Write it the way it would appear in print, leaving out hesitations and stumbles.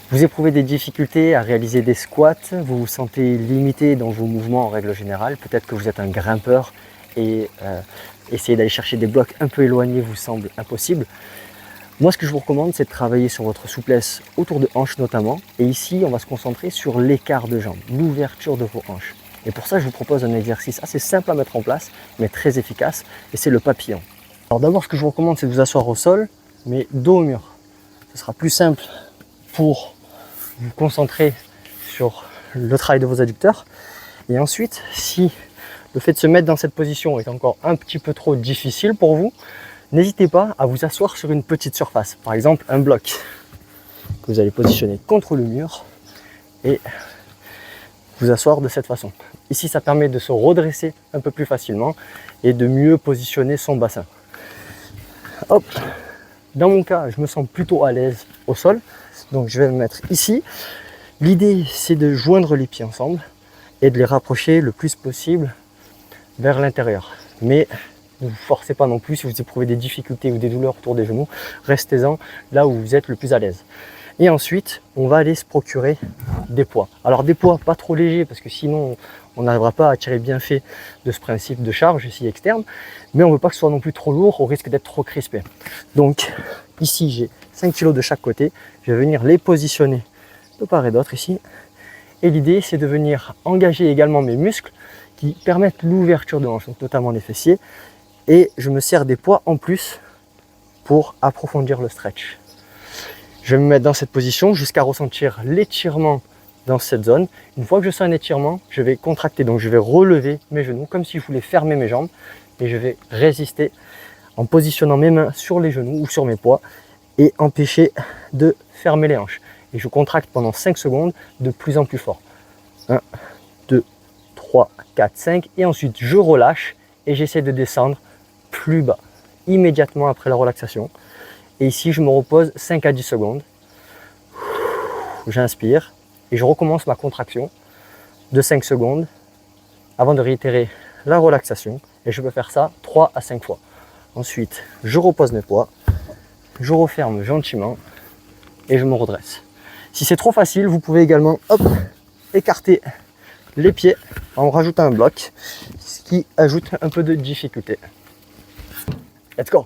Vous éprouvez des difficultés à réaliser des squats, vous vous sentez limité dans vos mouvements en règle générale, peut-être que vous êtes un grimpeur et essayer d'aller chercher des blocs un peu éloignés vous semble impossible. Moi, ce que je vous recommande, c'est de travailler sur votre souplesse autour de hanches notamment. Et ici, on va se concentrer sur l'écart de jambes, l'ouverture de vos hanches. Et pour ça, je vous propose un exercice assez simple à mettre en place, mais très efficace, et c'est le papillon. Alors d'abord, ce que je vous recommande, c'est de vous asseoir au sol, mais dos au mur. Ce sera plus simple pour vous concentrer sur le travail de vos adducteurs. Et ensuite, si le fait de se mettre dans cette position est encore un petit peu trop difficile pour vous, n'hésitez pas à vous asseoir sur une petite surface, par exemple un bloc que vous allez positionner contre le mur et vous asseoir de cette façon. Ici, ça permet de se redresser un peu plus facilement et de mieux positionner son bassin. Hop. Dans mon cas, je me sens plutôt à l'aise au sol, donc je vais me mettre ici. L'idée, c'est de joindre les pieds ensemble et de les rapprocher le plus possible vers l'intérieur. Mais ne vous forcez pas non plus. Si vous éprouvez des difficultés ou des douleurs autour des genoux, restez-en là où vous êtes le plus à l'aise. Et ensuite, on va aller se procurer des poids. Alors des poids pas trop légers parce que sinon on n'arrivera pas à tirer bienfait de ce principe de charge ici externe, mais on ne veut pas que ce soit non plus trop lourd au risque d'être trop crispé. Donc ici j'ai 5 kg de chaque côté, je vais venir les positionner de part et d'autre ici. Et l'idée c'est de venir engager également mes muscles qui permettent l'ouverture de hanche, donc notamment les fessiers, et je me sers des poids en plus pour approfondir le stretch. Je vais me mettre dans cette position jusqu'à ressentir l'étirement dans cette zone. Une fois que je sens un étirement, je vais contracter, donc je vais relever mes genoux comme si je voulais fermer mes jambes et je vais résister en positionnant mes mains sur les genoux ou sur mes poids et empêcher de fermer les hanches. Et je contracte pendant 5 secondes de plus en plus fort. 1, 2, 3, 4, 5 et ensuite je relâche et j'essaie de descendre plus bas immédiatement après la relaxation. Et ici, je me repose 5 à 10 secondes. J'inspire et je recommence ma contraction de 5 secondes avant de réitérer la relaxation. Et je peux faire ça 3 à 5 fois. Ensuite, je repose mes poids, je referme gentiment et je me redresse. Si c'est trop facile, vous pouvez également écarter les pieds en rajoutant un bloc, ce qui ajoute un peu de difficulté. Let's go!